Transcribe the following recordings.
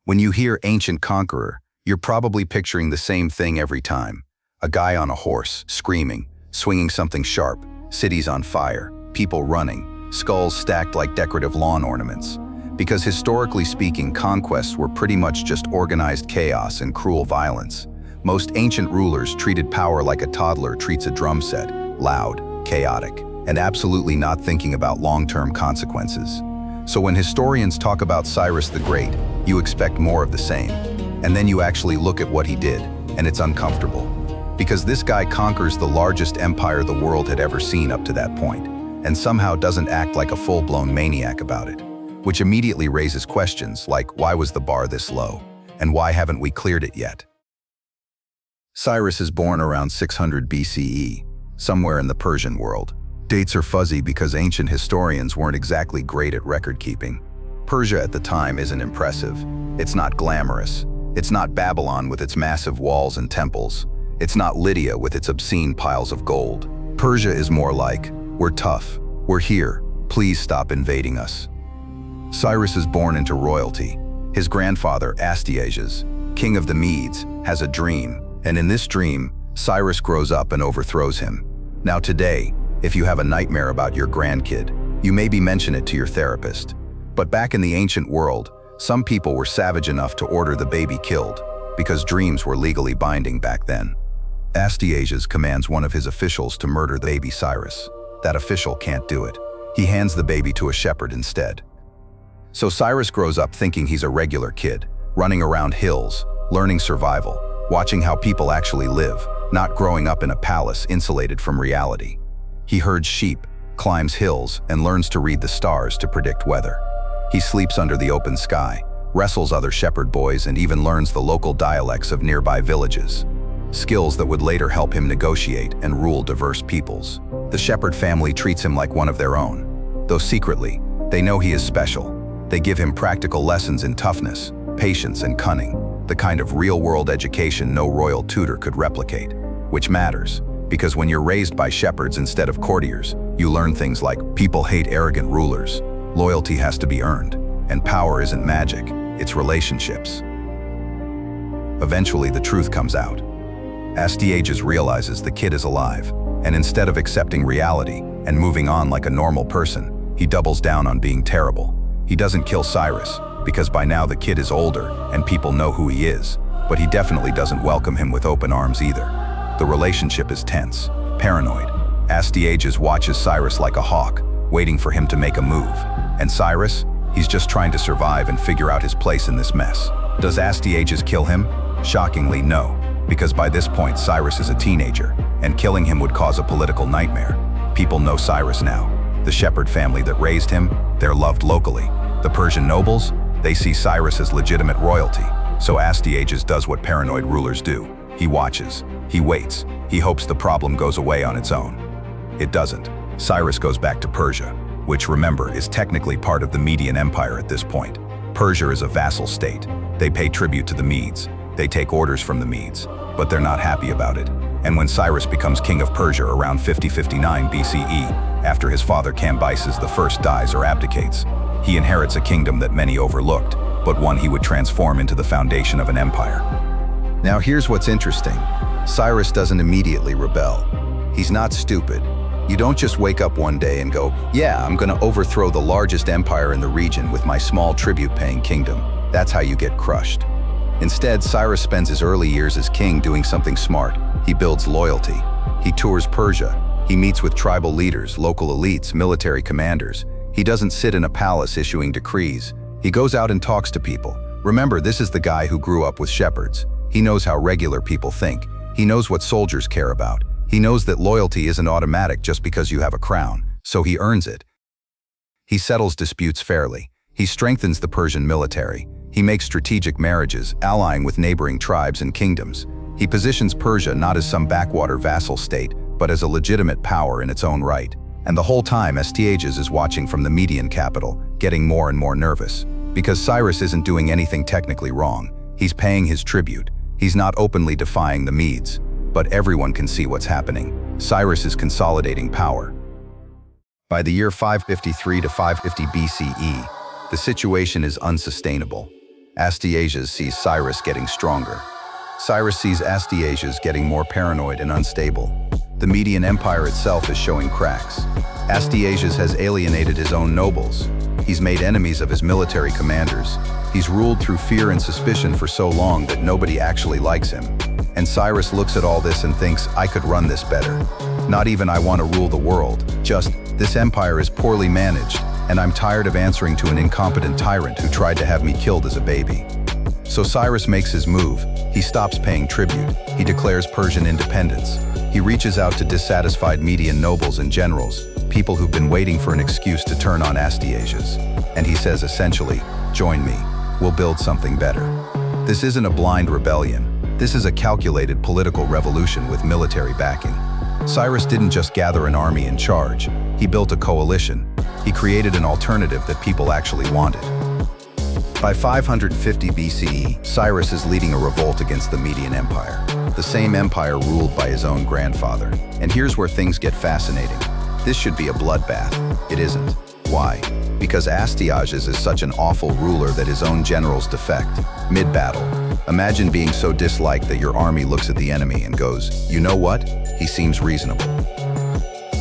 When you hear ancient conqueror, you're probably picturing the same thing every time. A guy on a horse, screaming, swinging something sharp, cities on fire, people running, skulls stacked like decorative lawn ornaments. Because historically speaking, conquests were pretty much just organized chaos and cruel violence. Most ancient rulers treated power like a toddler treats a drum set, loud, chaotic, and absolutely not thinking about long-term consequences. So when historians talk about Cyrus the Great, you expect more of the same. And then you actually look at what he did, and it's uncomfortable. Because this guy conquers the largest empire the world had ever seen up to that point, and somehow doesn't act like a full-blown maniac about it. Which immediately raises questions like, why was the bar this low? And why haven't we cleared it yet? Cyrus is born around 600 BCE, somewhere in the Persian world. Dates are fuzzy because ancient historians weren't exactly great at record-keeping. Persia at the time isn't impressive. It's not glamorous. It's not Babylon with its massive walls and temples. It's not Lydia with its obscene piles of gold. Persia is more like, we're tough, we're here, please stop invading us. Cyrus is born into royalty. His grandfather, Astyages, king of the Medes, has a dream, and in this dream, Cyrus grows up and overthrows him. Now today, if you have a nightmare about your grandkid, you maybe mention it to your therapist. But back in the ancient world, some people were savage enough to order the baby killed, because dreams were legally binding back then. Astyages commands one of his officials to murder the baby Cyrus. That official can't do it. He hands the baby to a shepherd instead. So Cyrus grows up thinking he's a regular kid, running around hills, learning survival, watching how people actually live, not growing up in a palace insulated from reality. He herds sheep, climbs hills, and learns to read the stars to predict weather. He sleeps under the open sky, wrestles other shepherd boys, and even learns the local dialects of nearby villages. Skills that would later help him negotiate and rule diverse peoples. The shepherd family treats him like one of their own. Though secretly, they know he is special. They give him practical lessons in toughness, patience, and cunning, the kind of real-world education no royal tutor could replicate. Which matters, because when you're raised by shepherds instead of courtiers, you learn things like people hate arrogant rulers, loyalty has to be earned, and power isn't magic, it's relationships. Eventually, the truth comes out. Astyages realizes the kid is alive, and instead of accepting reality and moving on like a normal person, he doubles down on being terrible. He doesn't kill Cyrus, because by now the kid is older and people know who he is, but he definitely doesn't welcome him with open arms either. The relationship is tense, paranoid. Astyages watches Cyrus like a hawk, waiting for him to make a move. And Cyrus? He's just trying to survive and figure out his place in this mess. Does Astyages kill him? Shockingly, no. Because by this point, Cyrus is a teenager, and killing him would cause a political nightmare. People know Cyrus now. The shepherd family that raised him, they're loved locally. The Persian nobles, they see Cyrus as legitimate royalty. So Astyages does what paranoid rulers do. He watches, he waits, he hopes the problem goes away on its own. It doesn't. Cyrus goes back to Persia, which, remember, is technically part of the Median Empire at this point. Persia is a vassal state. They pay tribute to the Medes. They take orders from the Medes, but they're not happy about it. And when Cyrus becomes king of Persia around 5059 BCE, after his father Cambyses I dies or abdicates, he inherits a kingdom that many overlooked, but one he would transform into the foundation of an empire. Now here's what's interesting. Cyrus doesn't immediately rebel. He's not stupid. You don't just wake up one day and go, yeah, I'm gonna overthrow the largest empire in the region with my small tribute-paying kingdom. That's how you get crushed. Instead, Cyrus spends his early years as king doing something smart. He builds loyalty. He tours Persia. He meets with tribal leaders, local elites, military commanders. He doesn't sit in a palace issuing decrees. He goes out and talks to people. Remember, this is the guy who grew up with shepherds. He knows how regular people think. He knows what soldiers care about. He knows that loyalty isn't automatic just because you have a crown, so he earns it. He settles disputes fairly. He strengthens the Persian military. He makes strategic marriages, allying with neighboring tribes and kingdoms. He positions Persia not as some backwater vassal state, but as a legitimate power in its own right. And the whole time, Astyages is watching from the Median capital, getting more and more nervous. Because Cyrus isn't doing anything technically wrong. He's paying his tribute. He's not openly defying the Medes. But everyone can see what's happening. Cyrus is consolidating power. By the year 553 to 550 BCE, the situation is unsustainable. Astyages sees Cyrus getting stronger. Cyrus sees Astyages getting more paranoid and unstable. The Median Empire itself is showing cracks. Astyages has alienated his own nobles. He's made enemies of his military commanders. He's ruled through fear and suspicion for so long that nobody actually likes him. And Cyrus looks at all this and thinks, I could run this better. Not even I want to rule the world, just this empire is poorly managed, and I'm tired of answering to an incompetent tyrant who tried to have me killed as a baby. So Cyrus makes his move. He stops paying tribute. He declares Persian independence. He reaches out to dissatisfied Median nobles and generals, people who've been waiting for an excuse to turn on Astyages. And he says essentially, join me, we'll build something better. This isn't a blind rebellion. This is a calculated political revolution with military backing. Cyrus didn't just gather an army in charge. He built a coalition. He created an alternative that people actually wanted. By 550 BCE, Cyrus is leading a revolt against the Median Empire, the same empire ruled by his own grandfather. And here's where things get fascinating. This should be a bloodbath. It isn't. Why? Because Astyages is such an awful ruler that his own generals defect, mid-battle. Imagine being so disliked that your army looks at the enemy and goes, you know what? He seems reasonable.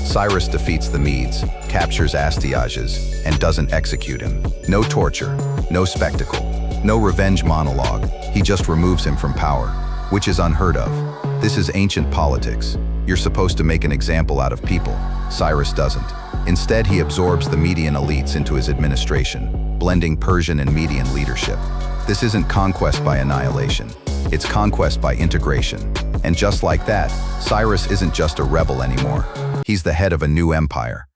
Cyrus defeats the Medes, captures Astyages, and doesn't execute him. No torture, no spectacle, no revenge monologue. He just removes him from power, which is unheard of. This is ancient politics. You're supposed to make an example out of people. Cyrus doesn't. Instead, he absorbs the Median elites into his administration, blending Persian and Median leadership. This isn't conquest by annihilation. It's conquest by integration. And just like that, Cyrus isn't just a rebel anymore. He's the head of a new empire.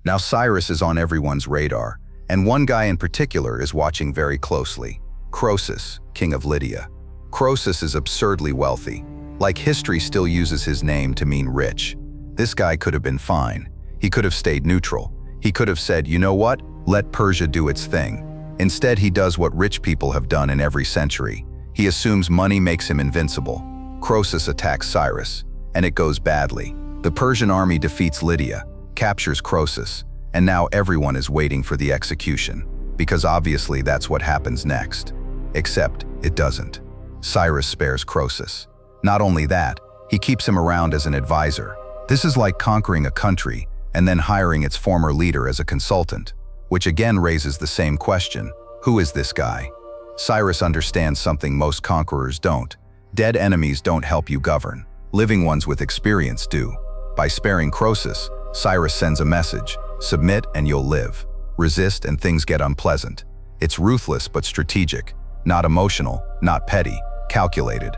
Now Cyrus is on everyone's radar, and one guy in particular is watching very closely. Croesus, king of Lydia. Croesus is absurdly wealthy. Like history still uses his name to mean rich. This guy could have been fine. He could have stayed neutral. He could have said, you know what? Let Persia do its thing. Instead, he does what rich people have done in every century. He assumes money makes him invincible. Croesus attacks Cyrus, and it goes badly. The Persian army defeats Lydia, captures Croesus, and now everyone is waiting for the execution, because obviously that's what happens next. Except it doesn't. Cyrus spares Croesus. Not only that, he keeps him around as an advisor. This is like conquering a country and then hiring its former leader as a consultant, which again raises the same question, who is this guy? Cyrus understands something most conquerors don't. Dead enemies don't help you govern. Living ones with experience do. By sparing Croesus, Cyrus sends a message, submit and you'll live. Resist and things get unpleasant. It's ruthless but strategic, not emotional, not petty, calculated.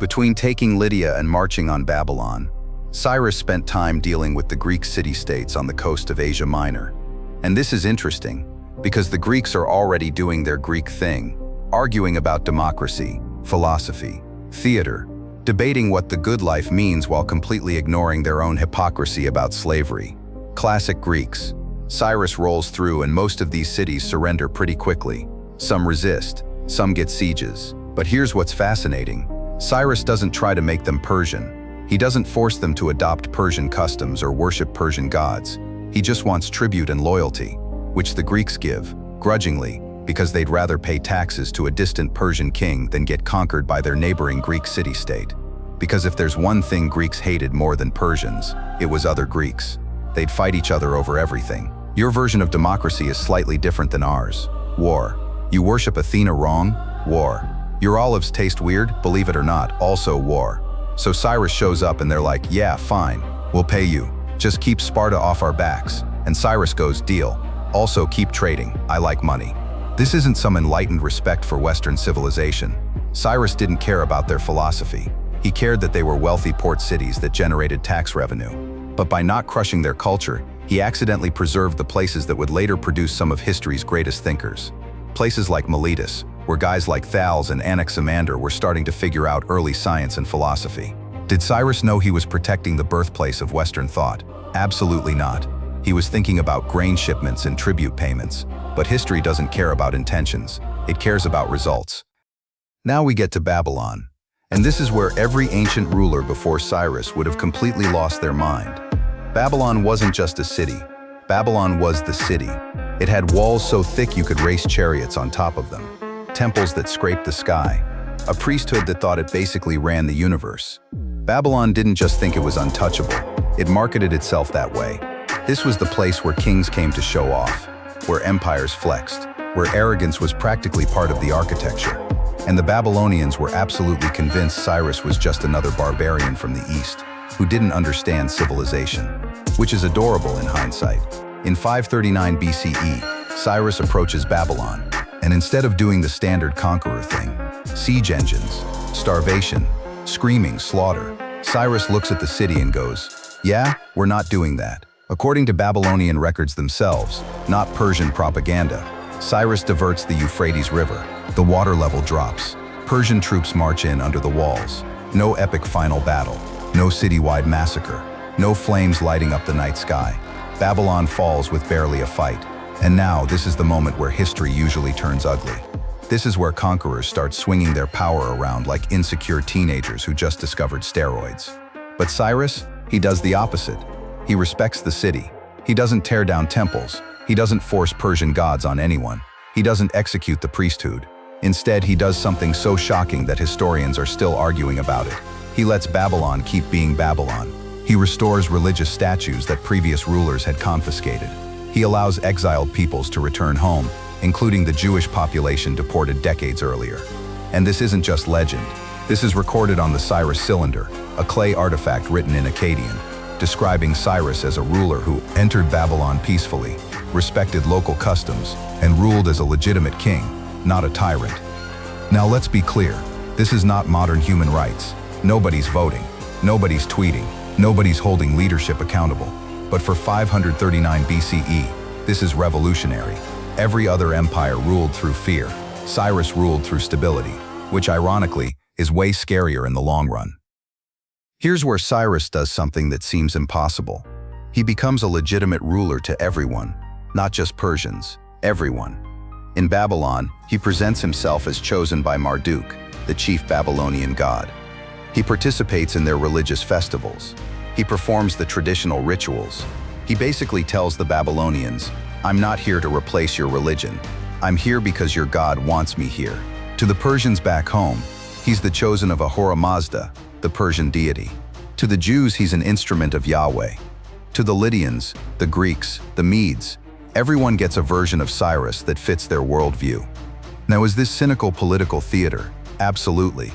Between taking Lydia and marching on Babylon, Cyrus spent time dealing with the Greek city-states on the coast of Asia Minor. And this is interesting, because the Greeks are already doing their Greek thing, arguing about democracy, philosophy, theater, debating what the good life means while completely ignoring their own hypocrisy about slavery. Classic Greeks. Cyrus rolls through and most of these cities surrender pretty quickly. Some resist, some get sieges. But here's what's fascinating. Cyrus doesn't try to make them Persian. He doesn't force them to adopt Persian customs or worship Persian gods. He just wants tribute and loyalty, which the Greeks give, grudgingly, because they'd rather pay taxes to a distant Persian king than get conquered by their neighboring Greek city-state. Because if there's one thing Greeks hated more than Persians, it was other Greeks. They'd fight each other over everything. Your version of democracy is slightly different than ours. War. You worship Athena wrong? War. Your olives taste weird? Believe it or not, also war. So Cyrus shows up and they're like, yeah, fine, we'll pay you. Just keep Sparta off our backs. And Cyrus goes, deal. Also keep trading, I like money. This isn't some enlightened respect for Western civilization. Cyrus didn't care about their philosophy. He cared that they were wealthy port cities that generated tax revenue. But by not crushing their culture, he accidentally preserved the places that would later produce some of history's greatest thinkers. Places like Miletus, where guys like Thales and Anaximander were starting to figure out early science and philosophy. Did Cyrus know he was protecting the birthplace of Western thought? Absolutely not. He was thinking about grain shipments and tribute payments. But history doesn't care about intentions. It cares about results. Now we get to Babylon. And this is where every ancient ruler before Cyrus would have completely lost their mind. Babylon wasn't just a city. Babylon was the city. It had walls so thick you could race chariots on top of them, temples that scraped the sky, a priesthood that thought it basically ran the universe. Babylon didn't just think it was untouchable, it marketed itself that way. This was the place where kings came to show off, where empires flexed, where arrogance was practically part of the architecture. And the Babylonians were absolutely convinced Cyrus was just another barbarian from the east, who didn't understand civilization, which is adorable in hindsight. In 539 BCE, Cyrus approaches Babylon, and instead of doing the standard conqueror thing, siege engines, starvation, screaming, slaughter, Cyrus looks at the city and goes, "Yeah, we're not doing that." According to Babylonian records themselves, not Persian propaganda, Cyrus diverts the Euphrates River. The water level drops. Persian troops march in under the walls. No epic final battle. No citywide massacre. No flames lighting up the night sky. Babylon falls with barely a fight. And now, this is the moment where history usually turns ugly. This is where conquerors start swinging their power around like insecure teenagers who just discovered steroids. But Cyrus, he does the opposite. He respects the city. He doesn't tear down temples. He doesn't force Persian gods on anyone. He doesn't execute the priesthood. Instead, he does something so shocking that historians are still arguing about it. He lets Babylon keep being Babylon. He restores religious statues that previous rulers had confiscated. He allows exiled peoples to return home, including the Jewish population deported decades earlier. And this isn't just legend. This is recorded on the Cyrus cylinder, a clay artifact written in Akkadian, describing Cyrus as a ruler who entered Babylon peacefully, respected local customs, and ruled as a legitimate king, not a tyrant. Now let's be clear, this is not modern human rights. Nobody's voting, nobody's tweeting, nobody's holding leadership accountable. But for 539 BCE, this is revolutionary. Every other empire ruled through fear. Cyrus ruled through stability, which ironically is way scarier in the long run. Here's where Cyrus does something that seems impossible. He becomes a legitimate ruler to everyone, not just Persians, everyone. In Babylon, he presents himself as chosen by Marduk, the chief Babylonian god. He participates in their religious festivals. He performs the traditional rituals. He basically tells the Babylonians, "I'm not here to replace your religion. I'm here because your God wants me here." To the Persians back home, he's the chosen of Ahura Mazda, the Persian deity. To the Jews, he's an instrument of Yahweh. To the Lydians, the Greeks, the Medes, everyone gets a version of Cyrus that fits their worldview. Now, is this cynical political theater? Absolutely.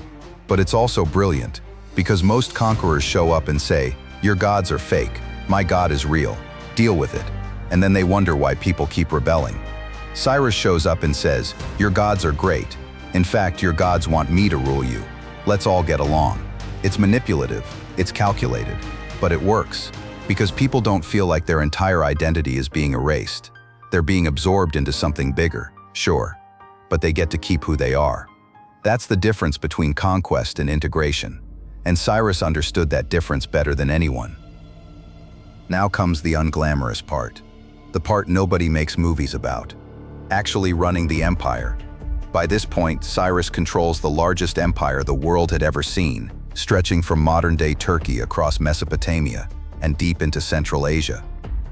But it's also brilliant, because most conquerors show up and say, "Your gods are fake, my God is real, deal with it." And then they wonder why people keep rebelling. Cyrus shows up and says, "Your gods are great. In fact, your gods want me to rule you. Let's all get along." It's manipulative, it's calculated, but it works, because people don't feel like their entire identity is being erased. They're being absorbed into something bigger, sure, but they get to keep who they are. That's the difference between conquest and integration, and Cyrus understood that difference better than anyone. Now comes the unglamorous part, the part nobody makes movies about, actually running the empire. By this point, Cyrus controls the largest empire the world had ever seen, stretching from modern-day Turkey across Mesopotamia and deep into Central Asia.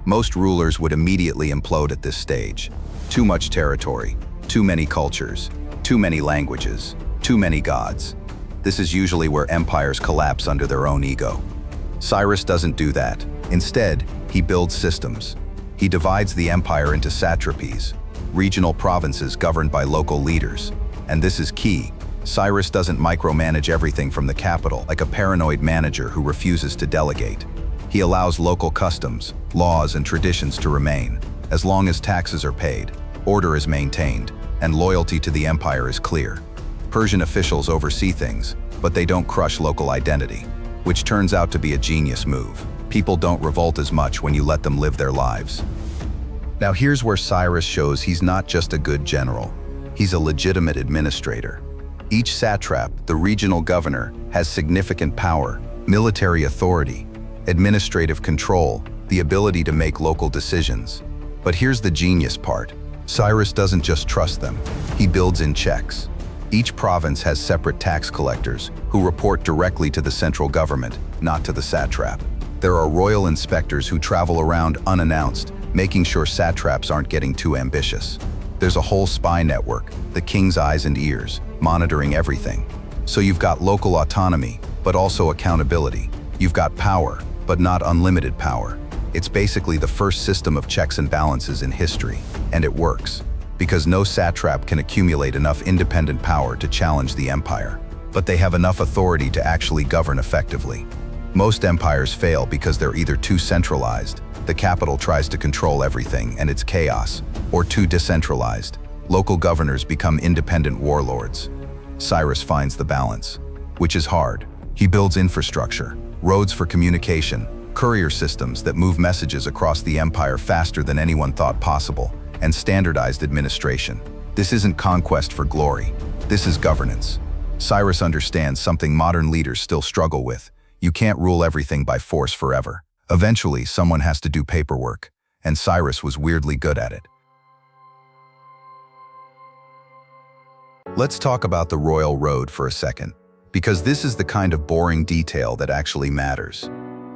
Most rulers would immediately implode at this stage. Too much territory, too many cultures, too many languages, too many gods. This is usually where empires collapse under their own ego. Cyrus doesn't do that. Instead, he builds systems. He divides the empire into satrapies, regional provinces governed by local leaders. And this is key. Cyrus doesn't micromanage everything from the capital like a paranoid manager who refuses to delegate. He allows local customs, laws, and traditions to remain, as long as taxes are paid, order is maintained, and loyalty to the empire is clear. Persian officials oversee things, but they don't crush local identity, which turns out to be a genius move. People don't revolt as much when you let them live their lives. Now here's where Cyrus shows he's not just a good general, he's a legitimate administrator. Each satrap, the regional governor, has significant power, military authority, administrative control, the ability to make local decisions. But here's the genius part. Cyrus doesn't just trust them, he builds in checks. Each province has separate tax collectors who report directly to the central government, not to the satrap. There are royal inspectors who travel around unannounced, making sure satraps aren't getting too ambitious. There's a whole spy network, the king's eyes and ears, monitoring everything. So you've got local autonomy, but also accountability. You've got power, but not unlimited power. It's basically the first system of checks and balances in history, and it works, because no satrap can accumulate enough independent power to challenge the empire. But they have enough authority to actually govern effectively. Most empires fail because they're either too centralized, the capital tries to control everything and it's chaos, or too decentralized. Local governors become independent warlords. Cyrus finds the balance, which is hard. He builds infrastructure, roads for communication, courier systems that move messages across the empire faster than anyone thought possible, and standardized administration. This isn't conquest for glory. This is governance. Cyrus understands something modern leaders still struggle with. You can't rule everything by force forever. Eventually, someone has to do paperwork, and Cyrus was weirdly good at it. Let's talk about the royal road for a second, because this is the kind of boring detail that actually matters.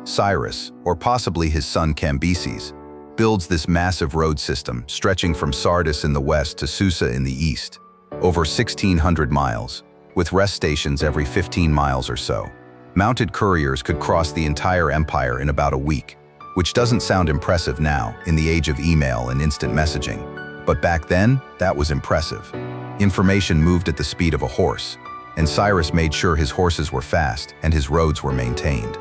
Cyrus, or possibly his son Cambyses, builds this massive road system stretching from Sardis in the west to Susa in the east, over 1,600 miles, with rest stations every 15 miles or so. Mounted couriers could cross the entire empire in about a week, which doesn't sound impressive now in the age of email and instant messaging. But back then, that was impressive. Information moved at the speed of a horse, and Cyrus made sure his horses were fast and his roads were maintained.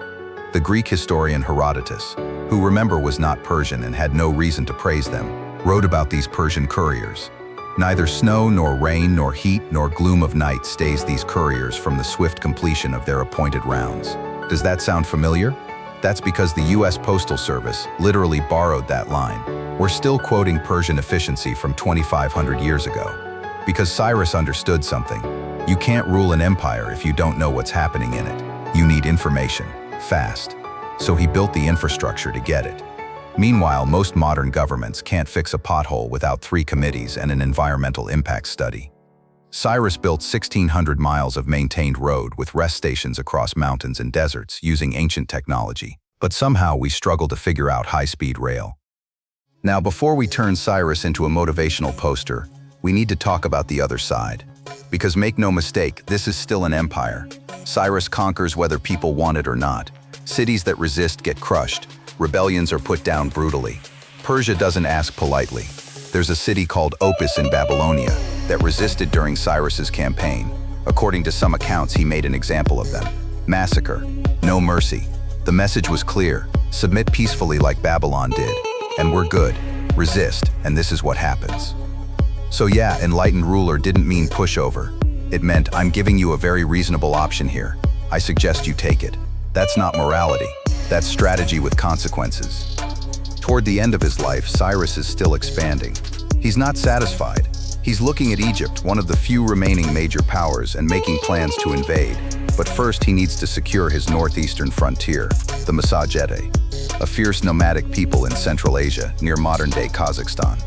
The Greek historian Herodotus, who remember was not Persian and had no reason to praise them, wrote about these Persian couriers. Neither snow nor rain nor heat nor gloom of night stays these couriers from the swift completion of their appointed rounds. Does that sound familiar? That's because the US Postal Service literally borrowed that line. We're still quoting Persian efficiency from 2,500 years ago. Because Cyrus understood something. You can't rule an empire if you don't know what's happening in it. You need information, fast. So he built the infrastructure to get it. Meanwhile, most modern governments can't fix a pothole without 3 committees and an environmental impact study. Cyrus built 1,600 miles of maintained road with rest stations across mountains and deserts using ancient technology. But somehow we struggle to figure out high-speed rail. Now, before we turn Cyrus into a motivational poster, we need to talk about the other side. Because make no mistake, this is still an empire. Cyrus conquers whether people want it or not. Cities that resist get crushed. Rebellions are put down brutally. Persia doesn't ask politely. There's a city called Opis in Babylonia that resisted during Cyrus's campaign. According to some accounts, he made an example of them. Massacre, no mercy. The message was clear: submit peacefully like Babylon did, and we're good. Resist, and this is what happens. So yeah, enlightened ruler didn't mean pushover. It meant, I'm giving you a very reasonable option here. I suggest you take it. That's not morality. That's strategy with consequences. Toward the end of his life, Cyrus is still expanding. He's not satisfied. He's looking at Egypt, one of the few remaining major powers, and making plans to invade. But first, he needs to secure his northeastern frontier, the mythologizing, a fierce nomadic people in Central Asia near modern-day Kazakhstan.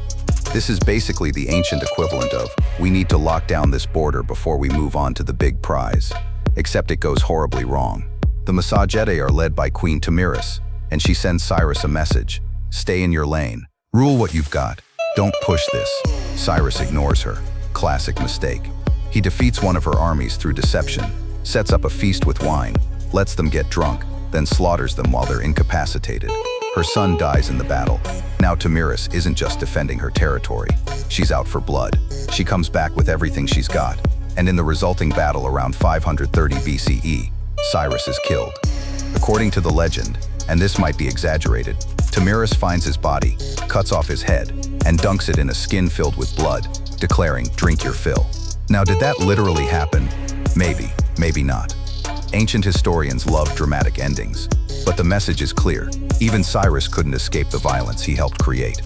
This is basically the ancient equivalent of, we need to lock down this border before we move on to the big prize. Except it goes horribly wrong. The mythologizing are led by Queen Tamiris, and she sends Cyrus a message: stay in your lane. Rule what you've got. Don't push this. Cyrus ignores her. Classic mistake. He defeats one of her armies through deception, sets up a feast with wine, lets them get drunk, then slaughters them while they're incapacitated. Her son dies in the battle. Now Tamiris isn't just defending her territory. She's out for blood. She comes back with everything she's got, and in the resulting battle around 530 BCE, Cyrus is killed. According to the legend, and this might be exaggerated, Tamiris finds his body, cuts off his head, and dunks it in a skin filled with blood, declaring, drink your fill. Now, did that literally happen? Maybe, maybe not. Ancient historians love dramatic endings, but the message is clear. Even Cyrus couldn't escape the violence he helped create.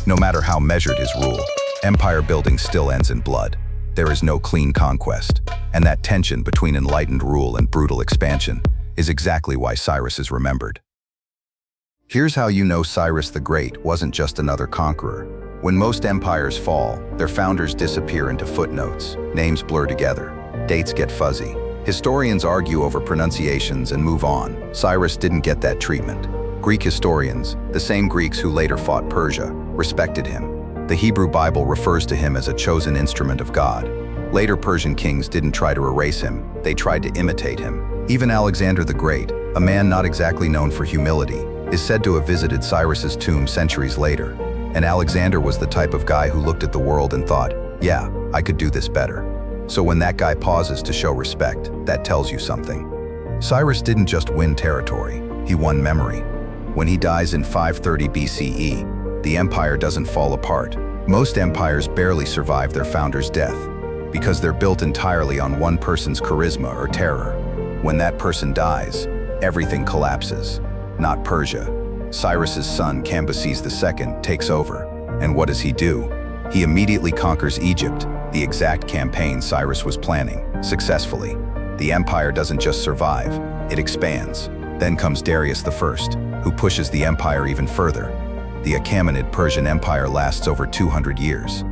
No matter how measured his rule, empire building still ends in blood. There is no clean conquest, and that tension between enlightened rule and brutal expansion is exactly why Cyrus is remembered. Here's how you know Cyrus the Great wasn't just another conqueror. When most empires fall, their founders disappear into footnotes, names blur together, dates get fuzzy. Historians argue over pronunciations and move on. Cyrus didn't get that treatment. Greek historians, the same Greeks who later fought Persia, respected him. The Hebrew Bible refers to him as a chosen instrument of God. Later Persian kings didn't try to erase him, they tried to imitate him. Even Alexander the Great, a man not exactly known for humility, is said to have visited Cyrus's tomb centuries later. And Alexander was the type of guy who looked at the world and thought, yeah, I could do this better. So when that guy pauses to show respect, that tells you something. Cyrus didn't just win territory, he won memory. When he dies in 530 BCE, the empire doesn't fall apart. Most empires barely survive their founder's death, because they're built entirely on one person's charisma or terror. When that person dies, everything collapses. Not Persia. Cyrus's son, Cambyses II, takes over. And what does he do? He immediately conquers Egypt, the exact campaign Cyrus was planning, successfully. The empire doesn't just survive, it expands. Then comes Darius I, who pushes the empire even further. The Achaemenid Persian Empire lasts over 200 years.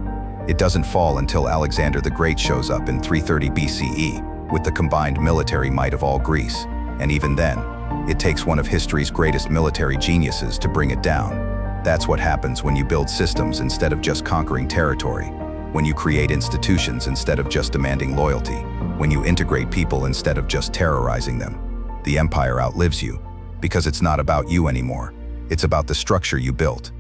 It doesn't fall until Alexander the Great shows up in 330 BCE with the combined military might of all Greece. And even then, it takes one of history's greatest military geniuses to bring it down. That's what happens when you build systems instead of just conquering territory, when you create institutions instead of just demanding loyalty, when you integrate people instead of just terrorizing them. The empire outlives you, because it's not about you anymore. It's about the structure you built.